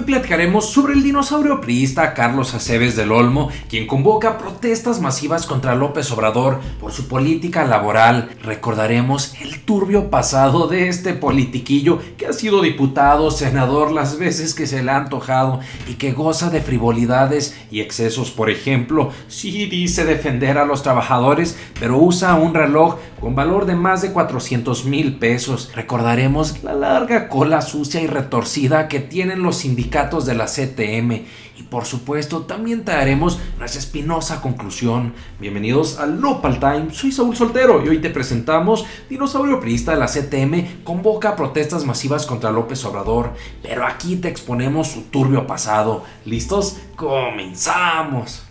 platicaremos sobre el dinosaurio priista Carlos Acebes del Olmo, quien convoca protestas masivas contra López Obrador por su política laboral. Recordaremos el turbio pasado de este politiquillo que ha sido diputado, senador las veces que se le ha antojado y que goza de frivolidades y excesos. Por ejemplo, sí dice defender a los trabajadores, pero usa un reloj con valor de más de 400,000 pesos. Recordaremos la larga cola sucia y retorcida que tienen los sindicatos de la CTM y por supuesto también traeremos nuestra espinosa conclusión. Bienvenidos al Nopal Time, soy Saúl Soltero y hoy te presentamos dinosaurio priista de la CTM convoca protestas masivas contra López Obrador, pero aquí te exponemos su turbio pasado. ¿Listos? ¡Comenzamos!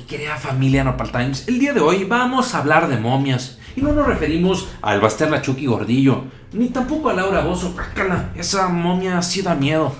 Querida familia Nopal Times, el día de hoy vamos a hablar de momias y no nos referimos a Albaster la Chucky Gordillo, ni tampoco a Laura Bozzo, esa momia sí da miedo,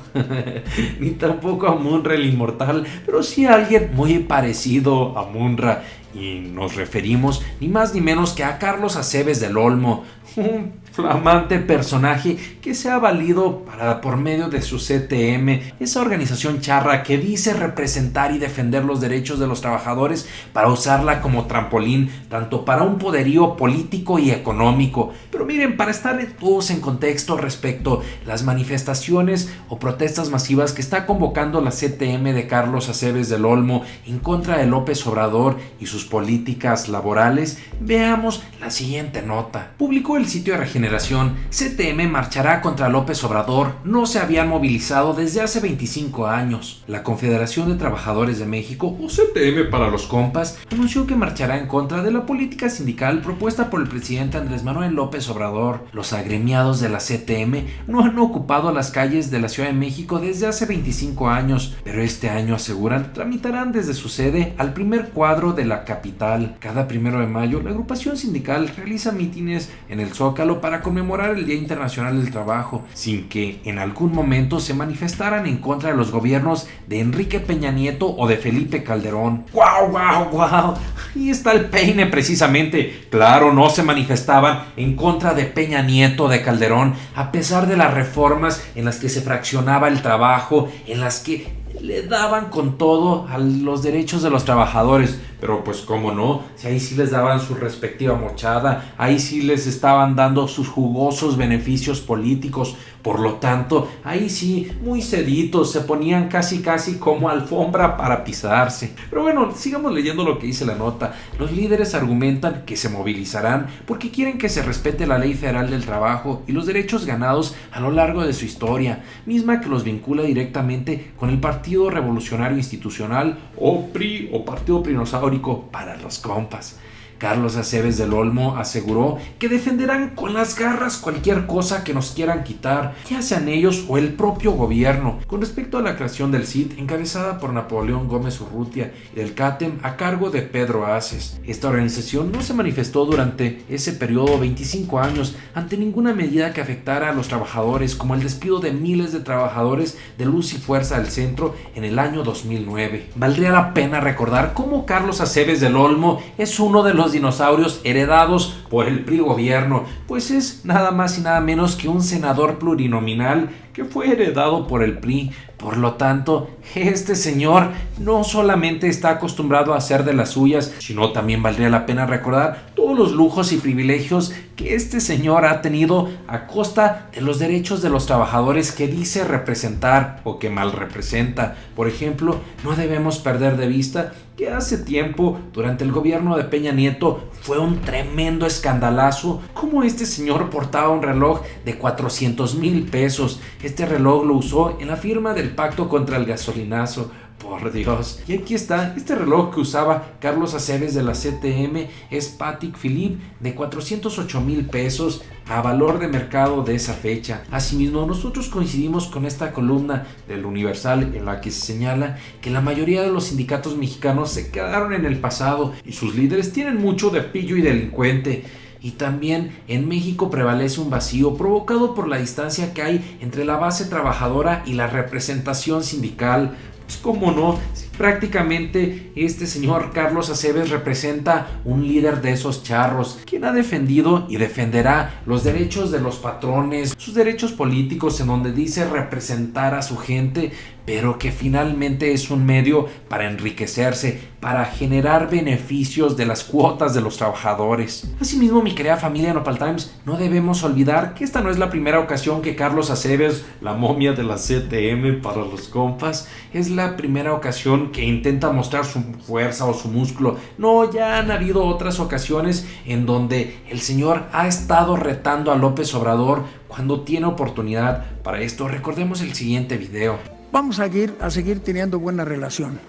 ni tampoco a Munra el Inmortal, pero sí a alguien muy parecido a Munra, y nos referimos ni más ni menos que a Carlos Acebes del Olmo, un flamante personaje que se ha valido por medio de su CTM, esa organización charra que dice representar y defender los derechos de los trabajadores, para usarla como trampolín tanto para un poderío político y económico. Pero miren, para estar todos en contexto respecto a las manifestaciones o protestas masivas que está convocando la CTM de Carlos Acebes del Olmo en contra de López Obrador y sus políticas laborales, veamos la siguiente nota. Publicó el sitio de Regeneración: CTM marchará contra López Obrador, no se habían movilizado desde hace 25 años. La Confederación de Trabajadores de México, o CTM para los compas, anunció que marchará en contra de la política sindical propuesta por el presidente Andrés Manuel López Obrador. Los agremiados de la CTM no han ocupado las calles de la Ciudad de México desde hace 25 años, pero este año, aseguran, tramitarán desde su sede al primer cuadro de la capital. Cada 1 de mayo, la agrupación sindical realiza mítines en el Zócalo para conmemorar el Día Internacional del Trabajo, sin que en algún momento se manifestaran en contra de los gobiernos de Enrique Peña Nieto o de Felipe Calderón. ¡Guau, guau, guau! Ahí está el peine precisamente. Claro, no se manifestaban en contra de Peña Nieto, de Calderón, a pesar de las reformas en las que se fraccionaba el trabajo, en las que le daban con todo a los derechos de los trabajadores. Pero pues cómo no, si ahí sí les daban su respectiva mochada, ahí sí les estaban dando sus jugosos beneficios políticos. Por lo tanto, ahí sí, muy ceditos, se ponían casi como alfombra para pisarse. Pero bueno, sigamos leyendo lo que dice la nota. Los líderes argumentan que se movilizarán porque quieren que se respete la Ley Federal del Trabajo y los derechos ganados a lo largo de su historia, misma que los vincula directamente con el Partido Revolucionario Institucional, o PRI, o Partido Prinosaurico para los compas. Carlos Acebes del Olmo aseguró que defenderán con las garras cualquier cosa que nos quieran quitar, ya sean ellos o el propio gobierno. Con respecto a la creación del CID, encabezada por Napoleón Gómez Urrutia, y del CATEM a cargo de Pedro Aces, esta organización no se manifestó durante ese periodo 25 años ante ninguna medida que afectara a los trabajadores, como el despido de miles de trabajadores de Luz y Fuerza del Centro en el año 2009. Valdría la pena recordar cómo Carlos Acebes del Olmo es uno de los dinosaurios heredados por el PRI gobierno, pues es nada más y nada menos que un senador plurinominal que fue heredado por el PRI. Por lo tanto, este señor no solamente está acostumbrado a hacer de las suyas, sino también valdría la pena recordar todos los lujos y privilegios que este señor ha tenido a costa de los derechos de los trabajadores que dice representar o que mal representa. Por ejemplo, no debemos perder de vista que hace tiempo, durante el gobierno de Peña Nieto, fue un tremendo escandalazo cómo este señor portaba un reloj de 400,000 pesos. Este reloj lo usó en la firma del pacto contra el gasolinazo. Por Dios. Y aquí está, este reloj que usaba Carlos Acebes de la CTM es Patek Philippe de 408,000 pesos a valor de mercado de esa fecha. Asimismo, nosotros coincidimos con esta columna del Universal en la que se señala que la mayoría de los sindicatos mexicanos se quedaron en el pasado y sus líderes tienen mucho de pillo y delincuente. Y también en México prevalece un vacío provocado por la distancia que hay entre la base trabajadora y la representación sindical. Pues cómo no, Prácticamente este señor Carlos Aceves representa un líder de esos charros, quien ha defendido y defenderá los derechos de los patrones, sus derechos políticos, en donde dice representar a su gente, pero que finalmente es un medio para enriquecerse, para generar beneficios de las cuotas de los trabajadores. Asimismo, mi querida familia Nopal Times, no debemos olvidar que esta no es la primera ocasión que Carlos Aceves, la momia de la CTM para los compas, es la primera ocasión que intenta mostrar su fuerza o su músculo. No, ya han habido otras ocasiones en donde el señor ha estado retando a López Obrador cuando tiene oportunidad para esto. Recordemos el siguiente video. Vamos a seguir teniendo buena relación.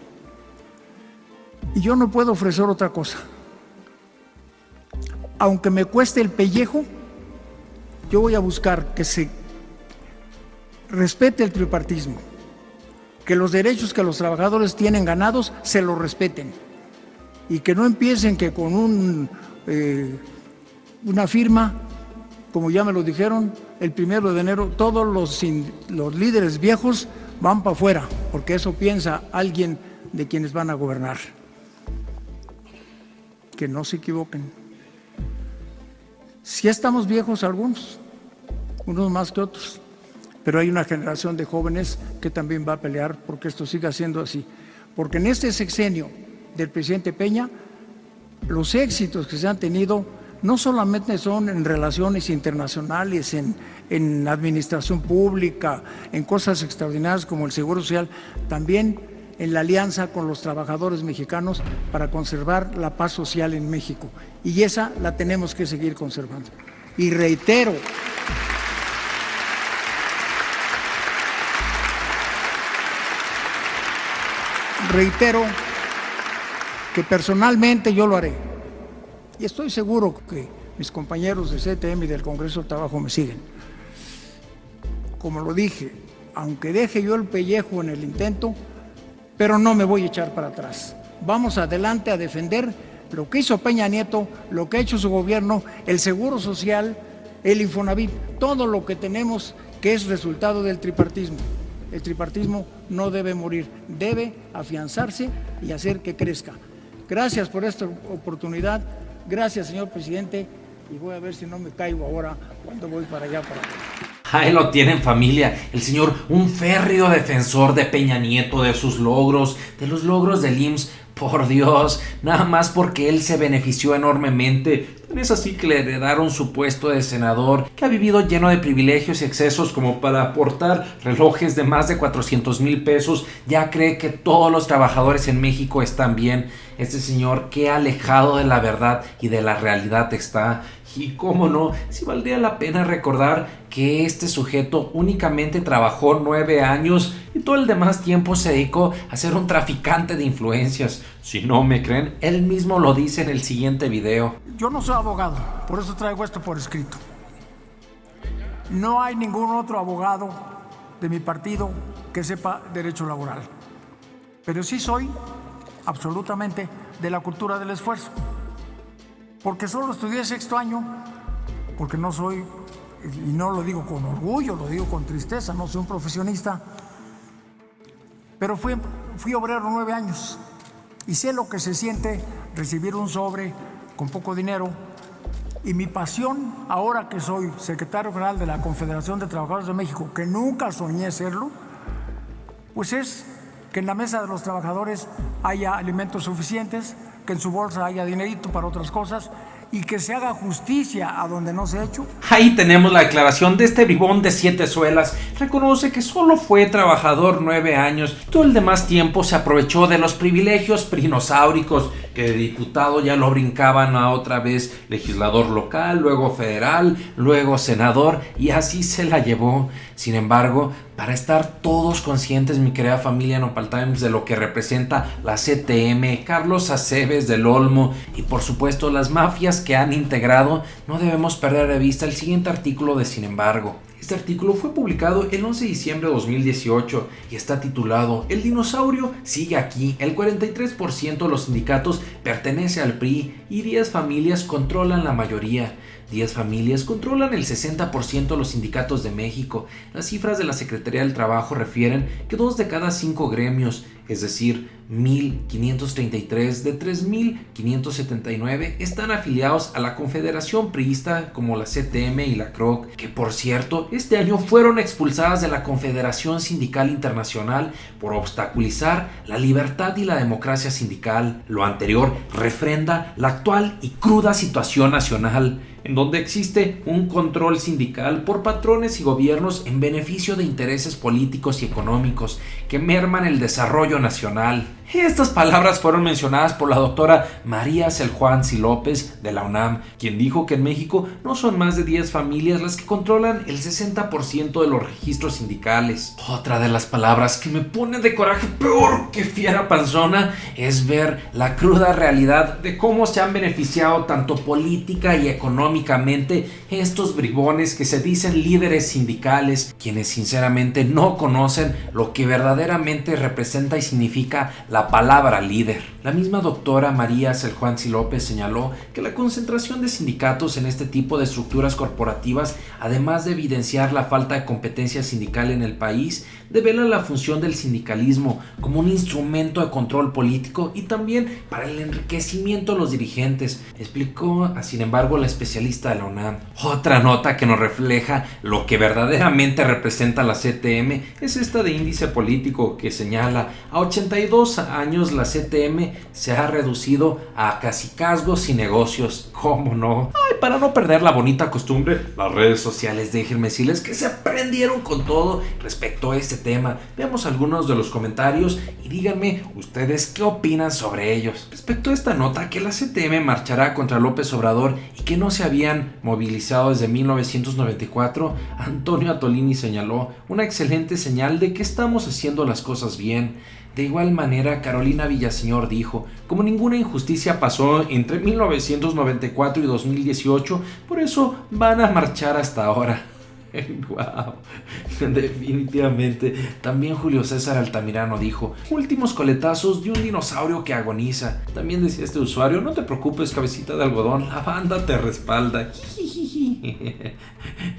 Y yo no puedo ofrecer otra cosa. Aunque me cueste el pellejo, yo voy a buscar que se respete el tripartismo, que los derechos que los trabajadores tienen ganados se los respeten y que no empiecen que con una firma, como ya me lo dijeron, el 1 de enero todos los líderes viejos van para afuera, porque eso piensa alguien de quienes van a gobernar. Que no se equivoquen. Sí estamos viejos algunos, unos más que otros, pero hay una generación de jóvenes que también va a pelear porque esto siga siendo así. Porque en este sexenio del presidente Peña, los éxitos que se han tenido no solamente son en relaciones internacionales, en administración pública, en cosas extraordinarias como el Seguro Social, también en la alianza con los trabajadores mexicanos para conservar la paz social en México. Y esa la tenemos que seguir conservando. Y reitero, que personalmente yo lo haré. Y estoy seguro que mis compañeros de CTM y del Congreso del Trabajo me siguen. Como lo dije, aunque deje yo el pellejo en el intento, pero no me voy a echar para atrás. Vamos adelante a defender lo que hizo Peña Nieto, lo que ha hecho su gobierno, el Seguro Social, el Infonavit, todo lo que tenemos que es resultado del tripartismo. El tripartismo no debe morir, debe afianzarse y hacer que crezca. Gracias por esta oportunidad. Gracias, señor presidente, y voy a ver si no me caigo ahora cuando voy para allá. Ahí lo tienen, familia, el señor, un férreo defensor de Peña Nieto, de sus logros, de los logros del IMSS. Por Dios, nada más porque él se benefició enormemente. No es así que le heredaron su puesto de senador, que ha vivido lleno de privilegios y excesos como para aportar relojes de más de 400,000 pesos. Ya cree que todos los trabajadores en México están bien. Este señor, qué alejado de la verdad y de la realidad está. Y cómo no, si valdría la pena recordar que este sujeto únicamente trabajó 9 años y todo el demás tiempo se dedicó a ser un traficante de influencias. Si no me creen, él mismo lo dice en el siguiente video. Yo no soy abogado, por eso traigo esto por escrito. No hay ningún otro abogado de mi partido que sepa derecho laboral, pero sí soy absolutamente de la cultura del esfuerzo. Porque solo estudié 6º año, porque no soy, y no lo digo con orgullo, lo digo con tristeza, no soy un profesionista, pero fui obrero 9 años y sé lo que se siente recibir un sobre con poco dinero. Y mi pasión, ahora que soy secretario general de la Confederación de Trabajadores de México, que nunca soñé serlo, pues es que en la mesa de los trabajadores haya alimentos suficientes, que en su bolsa haya dinerito para otras cosas y que se haga justicia a donde no se ha hecho. Ahí tenemos la declaración de este bribón de 7 suelas. Reconoce que solo fue trabajador 9 años. Todo el demás tiempo se aprovechó de los privilegios dinosauricos, que de diputado ya lo brincaban a otra vez legislador local, luego federal, luego senador, y así se la llevó. Sin embargo, para estar todos conscientes, mi querida familia Nopal Times, de lo que representa la CTM, Carlos Aceves del Olmo y por supuesto las mafias que han integrado, no debemos perder de vista el siguiente artículo de Sin embargo. Este artículo fue publicado el 11 de diciembre de 2018 y está titulado "El dinosaurio sigue aquí, el 43% de los sindicatos pertenece al PRI y 10 familias controlan la mayoría". 10 familias controlan el 60% de los sindicatos de México. Las cifras de la Secretaría del Trabajo refieren que 2 de cada 5 gremios, es decir, 1.533 de 3.579, están afiliados a la Confederación Priista como la CTM y la CROC, que por cierto, este año fueron expulsadas de la Confederación Sindical Internacional por obstaculizar la libertad y la democracia sindical. Lo anterior refrenda la actual y cruda situación nacional, en donde existe un control sindical por patrones y gobiernos en beneficio de intereses políticos y económicos que merman el desarrollo nacional. Estas palabras fueron mencionadas por la doctora María Seljuanzi López de la UNAM, quien dijo que en México no son más de 10 familias las que controlan el 60% de los registros sindicales. Otra de las palabras que me pone de coraje peor que fiera panzona es ver la cruda realidad de cómo se han beneficiado tanto política y económicamente estos bribones que se dicen líderes sindicales, quienes sinceramente no conocen lo que verdaderamente representa y significa la palabra líder. La misma doctora María Seljuanzi López señaló que la concentración de sindicatos en este tipo de estructuras corporativas, además de evidenciar la falta de competencia sindical en el país, devela la función del sindicalismo como un instrumento de control político y también para el enriquecimiento de los dirigentes, explicó sin embargo la especialista de la UNAM. Otra nota que nos refleja lo que verdaderamente representa la CTM es esta de índice político, que señala: a 82 años la CTM se ha reducido a cacicazgos y negocios. ¿Cómo no? Para no perder la bonita costumbre, las redes sociales, déjenme decirles que se prendieron con todo respecto a este tema. Veamos algunos de los comentarios y díganme ustedes qué opinan sobre ellos. Respecto a esta nota, que la CTM marchará contra López Obrador y que no se habían movilizado desde 1994, Antonio Atolini señaló: una excelente señal de que estamos haciendo las cosas bien. De igual manera, Carolina Villaseñor dijo: como ninguna injusticia pasó entre 1994 y 2018, por eso van a marchar hasta ahora. Wow, definitivamente. También Julio César Altamirano dijo: últimos coletazos de un dinosaurio que agoniza. También decía este usuario: no te preocupes, cabecita de algodón, la banda te respalda.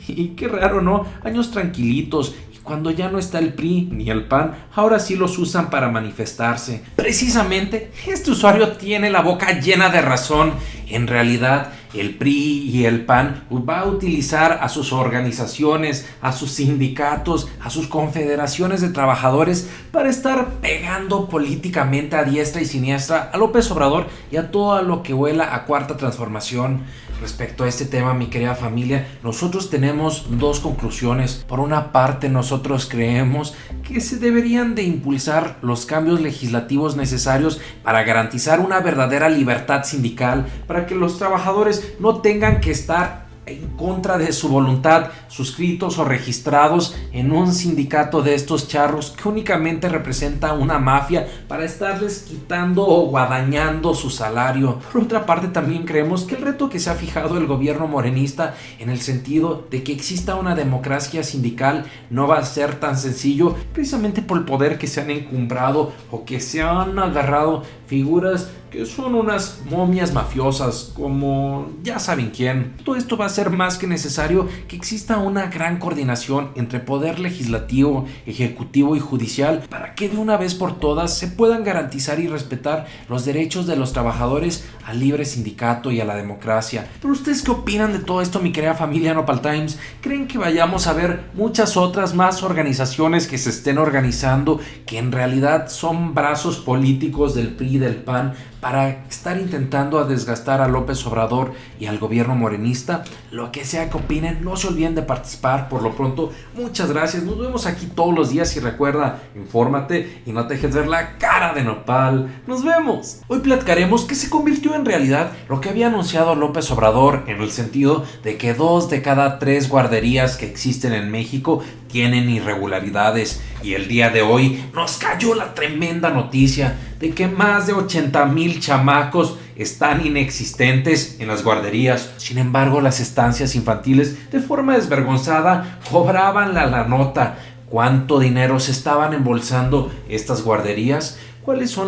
Y qué raro, ¿no? Años tranquilitos, y cuando ya no está el PRI ni el PAN, ahora sí los usan para manifestarse. Precisamente, este usuario tiene la boca llena de razón. En realidad, el PRI y el PAN va a utilizar a sus organizaciones, a sus sindicatos, a sus confederaciones de trabajadores para estar pegando políticamente a diestra y siniestra a López Obrador y a todo lo que huela a cuarta transformación. Respecto a este tema, mi querida familia, nosotros tenemos dos conclusiones. Por una parte, nosotros creemos que se deberían de impulsar los cambios legislativos necesarios para garantizar una verdadera libertad sindical, para que los trabajadores no tengan que estar en contra de su voluntad, suscritos o registrados en un sindicato de estos charros que únicamente representa una mafia para estarles quitando o guadañando su salario. Por otra parte, también creemos que el reto que se ha fijado el gobierno morenista en el sentido de que exista una democracia sindical no va a ser tan sencillo, precisamente por el poder que se han encumbrado o que se han agarrado figuras que son unas momias mafiosas, como ya saben quién. Todo esto va a ser más que necesario que exista una gran coordinación entre poder legislativo, ejecutivo y judicial para que de una vez por todas se puedan garantizar y respetar los derechos de los trabajadores al libre sindicato y a la democracia. Pero ustedes, ¿qué opinan de todo esto, mi querida familia Nopal Times? ¿Creen que vayamos a ver muchas otras más organizaciones que se estén organizando, que en realidad son brazos políticos del PRI y del PAN, para estar intentando a desgastar a López Obrador y al gobierno morenista? Lo que sea que opinen, no se olviden de participar. Por lo pronto, muchas gracias, nos vemos aquí todos los días y recuerda, infórmate y no te dejes ver la cara de nopal. Nos vemos. Hoy platicaremos que se convirtió en realidad lo que había anunciado López Obrador, en el sentido de que 2 de cada 3 guarderías que existen en México tienen irregularidades, y el día de hoy nos cayó la tremenda noticia de que más de 80,000 chamacos están inexistentes en las guarderías. Sin embargo, las estancias infantiles, de forma desvergonzada, cobraban la nota. ¿Cuánto dinero se estaban embolsando estas guarderías? ¿Cuáles son las